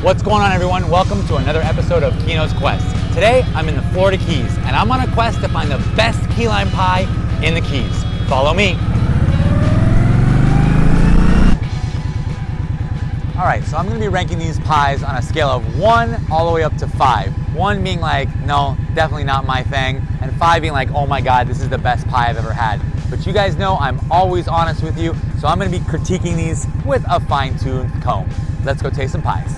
What's going on, everyone? Welcome to another episode of Kino's Quest. Today, I'm in the Florida Keys, and I'm on a quest to find the best key lime pie in the Keys. Follow me. All right, so I'm gonna be ranking these pies on a scale of 1 all the way up to 5. 1 being like, no, definitely not my thing, and 5 being like, oh my God, this is the best pie I've ever had. But you guys know I'm always honest with you, so I'm gonna be critiquing these with a fine-tuned comb. Let's go taste some pies.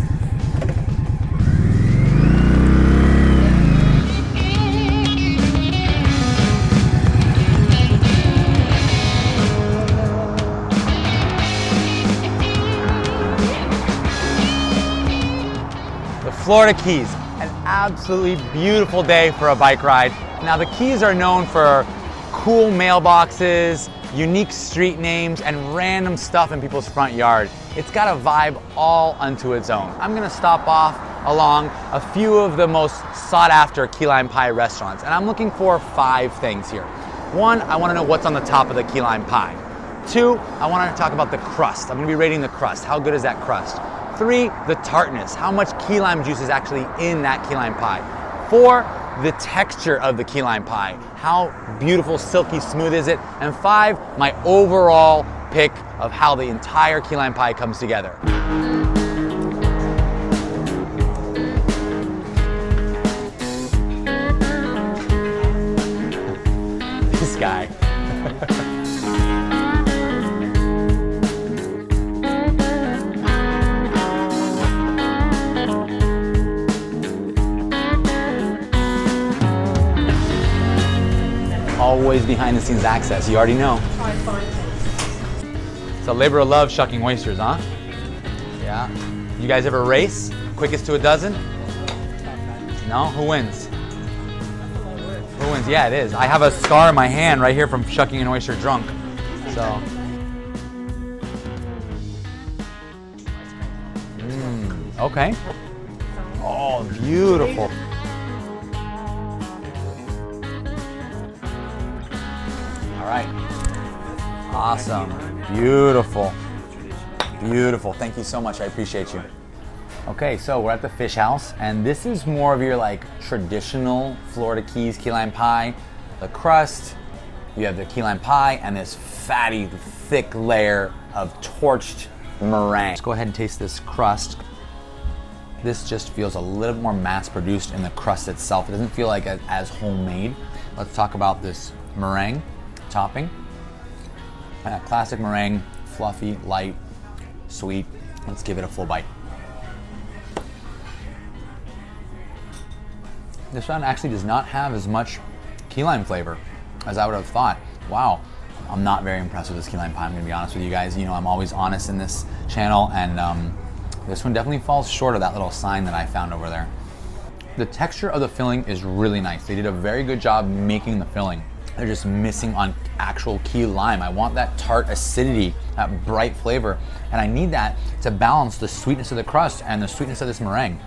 Florida Keys, an absolutely beautiful day for a bike ride. Now the Keys are known for cool mailboxes, unique street names, and random stuff in people's front yard. It's got a vibe all unto its own. I'm gonna stop off along a few of the most sought after key lime pie restaurants, and I'm looking for 5 things here. 1, I wanna know what's on the top of the key lime pie. 2, I wanna talk about the crust. I'm gonna be rating the crust. How good is that crust? 3, the tartness. How much key lime juice is actually in that key lime pie? 4, the texture of the key lime pie. How beautiful, silky smooth is it? And 5, my overall pick of how the entire key lime pie comes together. This guy. Always behind the scenes access, you already know. It's a labor of love shucking oysters, huh? Yeah. You guys ever race? Quickest to a dozen? No? Who wins? Who wins? Yeah, it is. I have a scar in my hand right here from shucking an oyster drunk. So. Okay. Oh, beautiful. Awesome, beautiful, beautiful. Thank you so much, I appreciate you. Okay, so we're at the Fish House, and this is more of your like traditional Florida Keys key lime pie. The crust, you have the key lime pie, and this fatty, thick layer of torched meringue. Let's go ahead and taste this crust. This just feels a little more mass-produced in the crust itself. It doesn't feel like as homemade. Let's talk about this meringue topping. Classic meringue, fluffy, light, sweet. Let's give it a full bite. This one actually does not have as much key lime flavor as I would have thought. Wow, I'm not very impressed with this key lime pie, I'm gonna be honest with you guys. You know, I'm always honest in this channel, and this one definitely falls short of that little sign that I found over there. The texture of the filling is really nice. They did a very good job making the filling. They're just missing on actual key lime. I want that tart acidity, that bright flavor, and I need that to balance the sweetness of the crust and the sweetness of this meringue.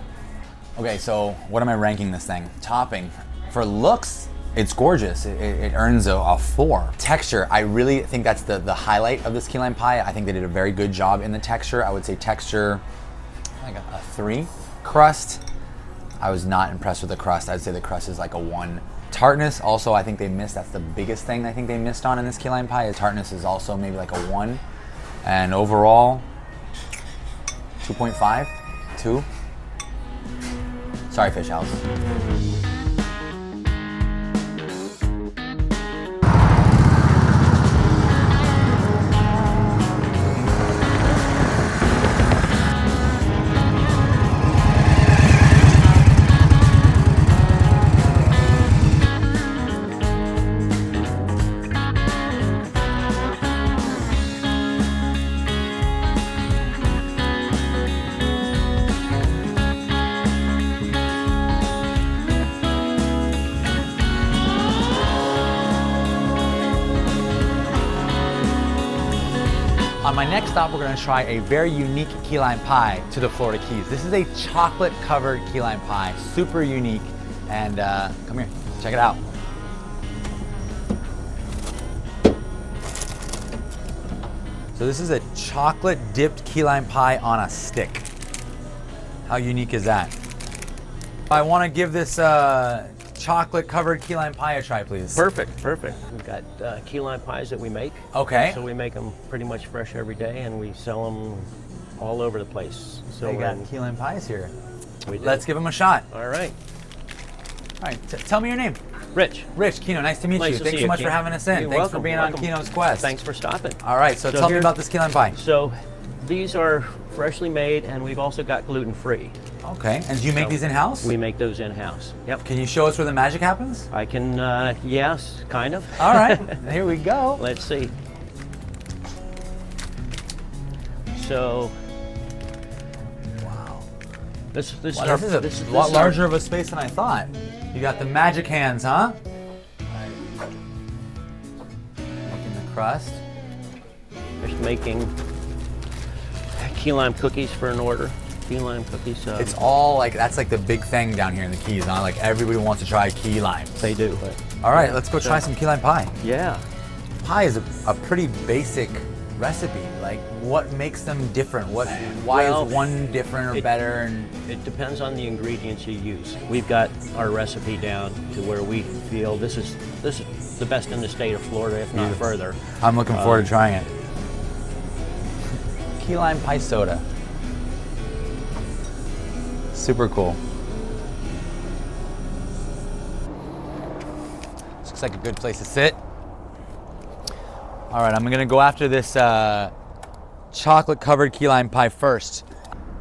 Okay, so what am I ranking this thing? Topping. For looks, it's gorgeous. It earns a 4. Texture, I really think that's the highlight of this key lime pie. I think they did a very good job in the texture. I would say texture, like a 3. Crust, I was not impressed with the crust. I'd say the crust is like a 1. Tartness, also I think they missed. That's the biggest thing I think they missed on in this key lime pie. Tartness is also maybe like a 1. And overall, 2.5, 2. Sorry, Fish House. On my next stop, we're gonna try a very unique key lime pie to the Florida Keys. This is a chocolate covered key lime pie, super unique. And come here, check it out. So this is a chocolate dipped key lime pie on a stick. How unique is that? I want to give this chocolate covered key lime pie a try, please. Perfect, perfect. We've got key lime pies that we make. Okay. So we make them pretty much fresh every day, and we sell them all over the place. So we got key lime pies here. We do. Let's give them a shot. All right. All right, tell me your name. Rich. Rich, Keno, nice to meet you. Thanks so much for having us in. You're Thanks welcome. for being on Keno's Quest. Thanks for stopping. All right, so tell me about this key lime pie. So these are freshly made, and we've also got gluten-free. Okay, and do you make these in-house? We make those in-house. Yep. Can you show us where the magic happens? I can, yes, kind of. All right, here we go. Let's see. So, wow. This is a lot larger of a space than I thought. You got the magic hands, huh? Making the crust. Just making key lime cookies for an order. Key lime cookies. It's all like, that's like the big thing down here in the Keys, huh? Like everybody wants to try key lime. They do. But all right, let's go try some key lime pie. Yeah. Pie is a pretty basic recipe. Like, what makes them different? Why is one different or better? And it depends on the ingredients you use. We've got our recipe down to where we feel this is the best in the state of Florida, if not further. I'm looking forward to trying it. Key lime pie soda. Super cool. This looks like a good place to sit. All right, I'm gonna go after this chocolate covered key lime pie first.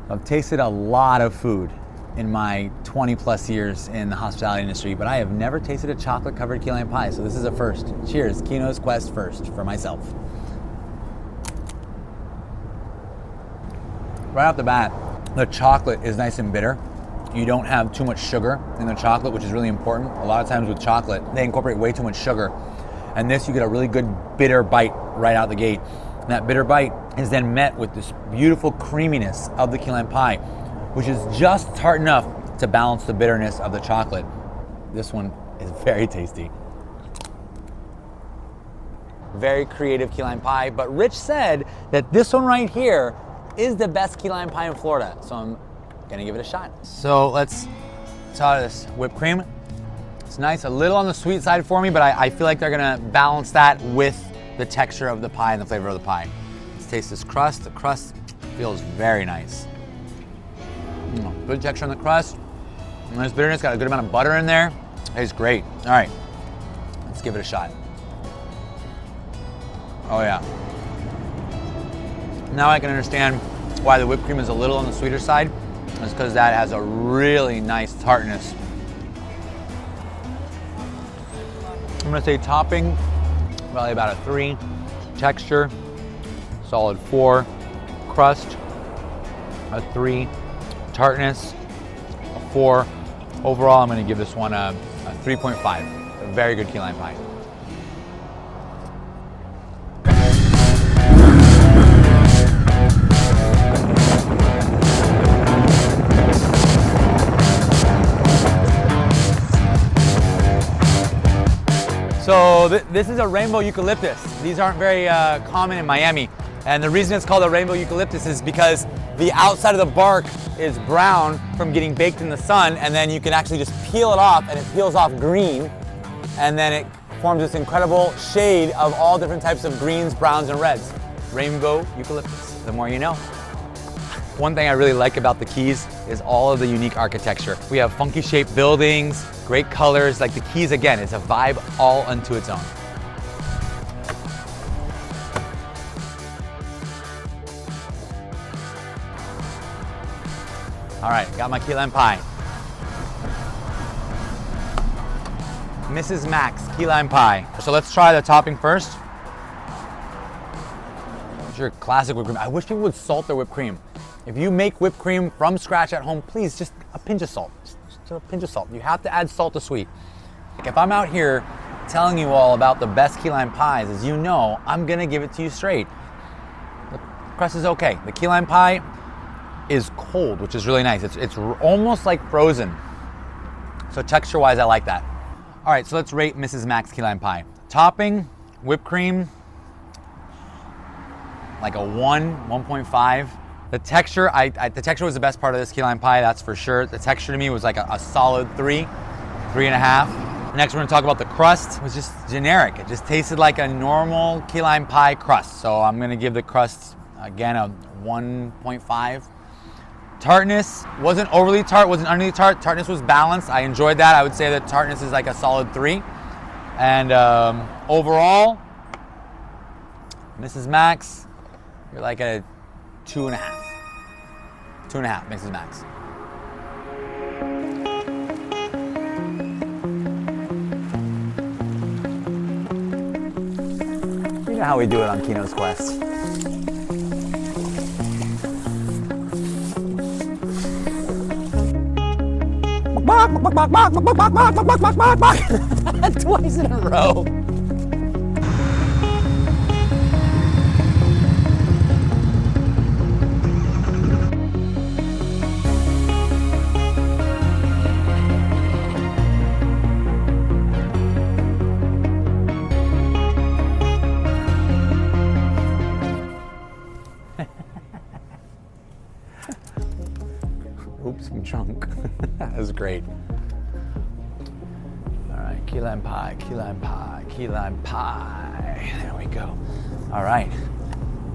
I've tasted a lot of food in my 20 plus years in the hospitality industry, but I have never tasted a chocolate covered key lime pie, so this is a first. Cheers, Keno's Quest first for myself. Right off the bat, the chocolate is nice and bitter. You don't have too much sugar in the chocolate, which is really important. A lot of times with chocolate, they incorporate way too much sugar. And this, you get a really good bitter bite right out the gate. And that bitter bite is then met with this beautiful creaminess of the key lime pie, which is just tart enough to balance the bitterness of the chocolate. This one is very tasty. Very creative key lime pie, but Rich said that this one right here is the best key lime pie in Florida, so I'm gonna give it a shot. So let's try this whipped cream. It's nice, a little on the sweet side for me, but I feel like they're gonna balance that with the texture of the pie and the flavor of the pie. Let's taste this crust. The crust feels very nice. Good texture on the crust. Nice bitterness, got a good amount of butter in there. Tastes great. All right, let's give it a shot. Oh yeah. Now I can understand why the whipped cream is a little on the sweeter side. It's because that has a really nice tartness. I'm gonna say topping, probably about a 3. Texture, solid 4. Crust, a 3. Tartness, a 4. Overall, I'm gonna give this one a 3.5. A very good key lime pie. So this is a rainbow eucalyptus. These aren't very common in Miami. And the reason it's called a rainbow eucalyptus is because the outside of the bark is brown from getting baked in the sun, and then you can actually just peel it off, and it peels off green, and then it forms this incredible shade of all different types of greens, browns, and reds. Rainbow eucalyptus, the more you know. One thing I really like about the Keys is all of the unique architecture. We have funky shaped buildings, great colors. Like the Keys, again, it's a vibe all unto its own. All right, got my key lime pie. Mrs. Max key lime pie. So let's try the topping first. It's your classic whipped cream. I wish people would salt their whipped cream. If you make whipped cream from scratch at home, please just a pinch of salt. Just a pinch of salt. You have to add salt to sweet. If I'm out here telling you all about the best key lime pies, as you know, I'm gonna give it to you straight. The crust is okay. The key lime pie is cold, which is really nice. It's almost like frozen. So texture-wise, I like that. All right, so let's rate Mrs. Max key lime pie. Topping, whipped cream, like a 1.5. The texture, the texture was the best part of this key lime pie, that's for sure. The texture to me was like a solid 3.5. Next, we're gonna talk about the crust. It was just generic. It just tasted like a normal key lime pie crust. So I'm gonna give the crust, again, a 1.5. Tartness wasn't overly tart, wasn't underly tart. Tartness was balanced. I enjoyed that. I would say that tartness is like a solid 3. And overall, Mrs. Max, you're like at a 2.5. 2.5, Mrs. Max. You know how we do it on Kino's Quest. Twice in a row. Oops, I'm drunk. That was great. All right, key lime pie, key lime pie, key lime pie. There we go. All right.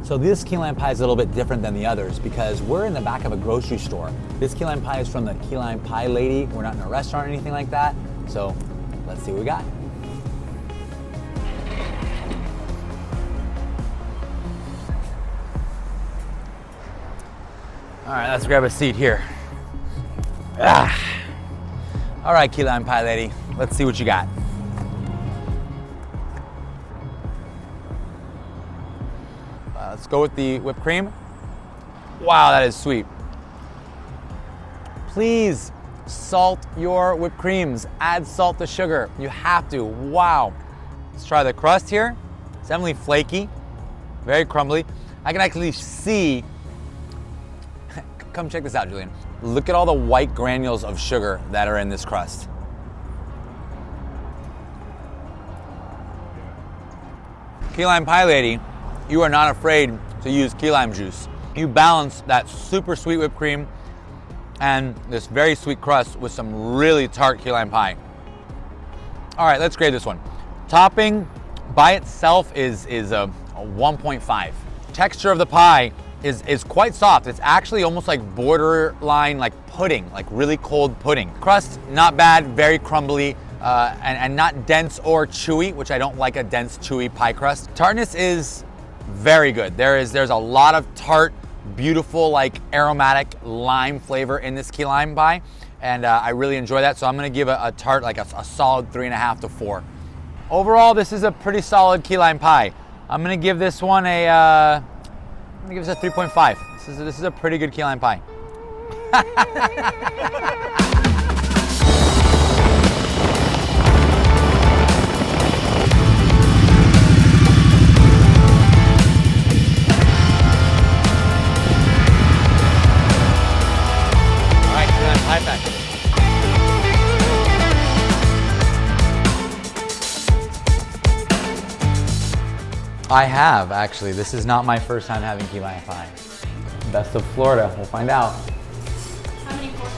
So this key lime pie is a little bit different than the others because we're in the back of a grocery store. This key lime pie is from the key lime pie lady. We're not in a restaurant or anything like that. So let's see what we got. All right, let's grab a seat here. All right, key lime pie lady, let's see what you got. Let's go with the whipped cream. Wow, that is sweet. Please salt your whipped creams. Add salt to sugar. You have to. Wow. Let's try the crust here. It's definitely flaky, very crumbly. I can actually see. Come check this out, Julian. Look at all the white granules of sugar that are in this crust. Key lime pie lady, you are not afraid to use key lime juice. You balance that super sweet whipped cream and this very sweet crust with some really tart key lime pie. All right, let's grade this one. Topping by itself is a 1.5. Texture of the pie is quite soft. It's actually almost like borderline like pudding, like really cold pudding. Crust, not bad, very crumbly, and not dense or chewy, which I don't like a dense, chewy pie crust. Tartness is very good. There's a lot of tart, beautiful, like aromatic lime flavor in this key lime pie, and I really enjoy that. So I'm gonna give a tart like a solid 3.5 to 4. Overall, this is a pretty solid key lime pie. I'm gonna give this one I'm gonna give this a 3.5. This is a pretty good key lime pie. All right, key lime pie factory. I have, actually. This is not my first time having key lime pie. Best of Florida, we'll find out. How many portions?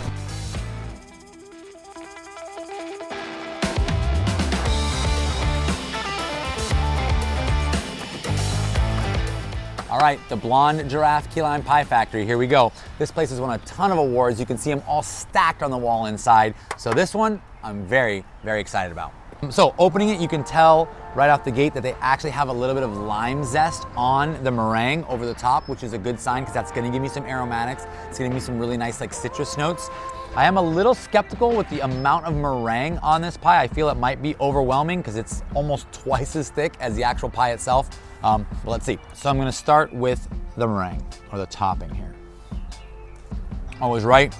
All right, the Blond Giraffe Key Lime Pie Factory, here we go. This place has won a ton of awards. You can see them all stacked on the wall inside. So this one, I'm very, very excited about. So opening it, you can tell right off the gate that they actually have a little bit of lime zest on the meringue over the top, which is a good sign because that's gonna give me some aromatics. It's gonna give me some really nice like citrus notes. I am a little skeptical with the amount of meringue on this pie. I feel it might be overwhelming because it's almost twice as thick as the actual pie itself. But let's see. So I'm gonna start with the meringue, or the topping here. I was right.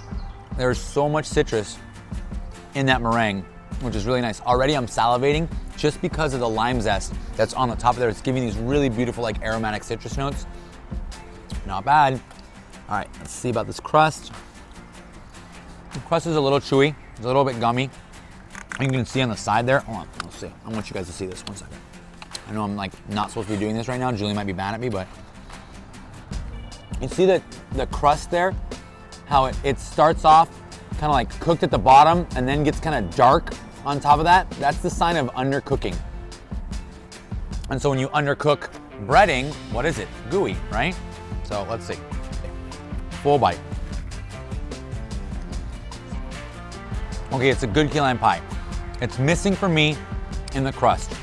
There's so much citrus in that meringue, which is really nice. Already I'm salivating just because of the lime zest that's on the top of there. It's giving these really beautiful like aromatic citrus notes. Not bad. All right, let's see about this crust. The crust is a little chewy, it's a little bit gummy. You can see on the side there. Hold on, let's see. I want you guys to see this, 1 second. I know I'm like not supposed to be doing this right now. Julie might be mad at me, but You see the crust there? How it starts off kind of like cooked at the bottom and then gets kind of dark on top of that? That's the sign of undercooking. And so when you undercook breading, what is it? Gooey, right? So let's see. Full bite. Okay, it's a good key lime pie. It's missing for me in the crust,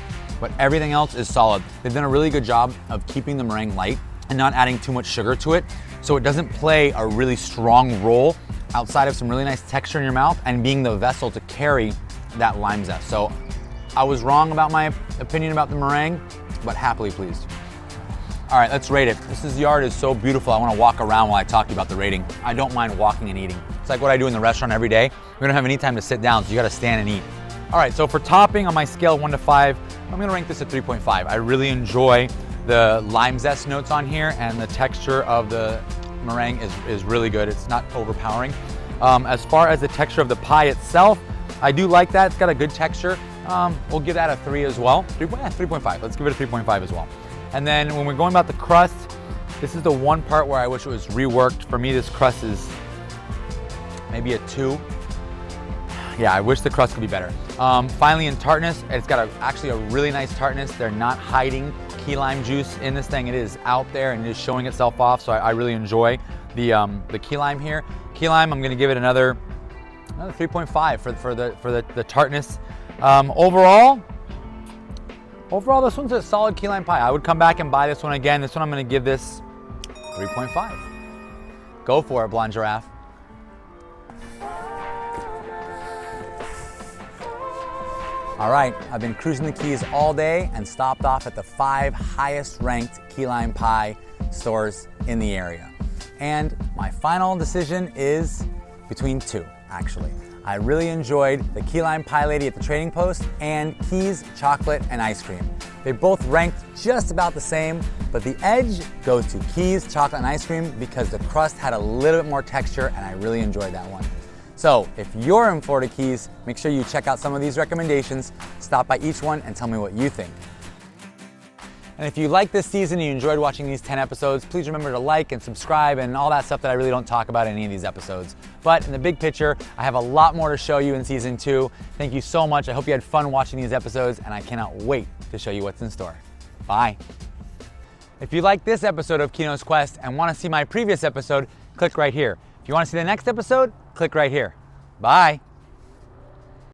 but everything else is solid. They've done a really good job of keeping the meringue light and not adding too much sugar to it, so it doesn't play a really strong role outside of some really nice texture in your mouth and being the vessel to carry that lime zest. So I was wrong about my opinion about the meringue, but happily pleased. All right, let's rate it. This yard is so beautiful. I want to walk around while I talk to you about the rating. I don't mind walking and eating. It's like what I do in the restaurant every day. We don't have any time to sit down, so you got to stand and eat. All right, so for topping on my scale 1 to 5, I'm gonna rank this at 3.5. I really enjoy the lime zest notes on here, and the texture of the meringue is really good. It's not overpowering. As far as the texture of the pie itself, I do like that. It's got a good texture. We'll give that a 3 as well. 3.5. Let's give it a 3.5 as well. And then when we're going about the crust, this is the one part where I wish it was reworked. For me, this crust is maybe a 2. Yeah, I wish the crust could be better. Finally, in tartness, it's got actually a really nice tartness. They're not hiding key lime juice in this thing. It is out there and it is showing itself off, so I really enjoy the key lime here. Key lime, I'm gonna give it another 3.5 for the tartness. Overall, this one's a solid key lime pie. I would come back and buy this one again. This one I'm gonna give this 3.5. Go for it, Blond Giraffe. All right, I've been cruising the Keys all day and stopped off at the 5 highest ranked key lime pie stores in the area. And my final decision is between 2, actually. I really enjoyed the key lime pie lady at the Trading Post and Keys chocolate and ice cream. They both ranked just about the same, but the edge goes to Keys chocolate and ice cream because the crust had a little bit more texture and I really enjoyed that one. So if you're in Florida Keys, make sure you check out some of these recommendations, stop by each one and tell me what you think. And if you like this season and you enjoyed watching these 10 episodes, please remember to like and subscribe and all that stuff that I really don't talk about in any of these episodes. But in the big picture, I have a lot more to show you in season 2. Thank you so much. I hope you had fun watching these episodes and I cannot wait to show you what's in store. Bye. If you like this episode of Kino's Quest and want to see my previous episode, click right here. If you want to see the next episode, click right here. Bye.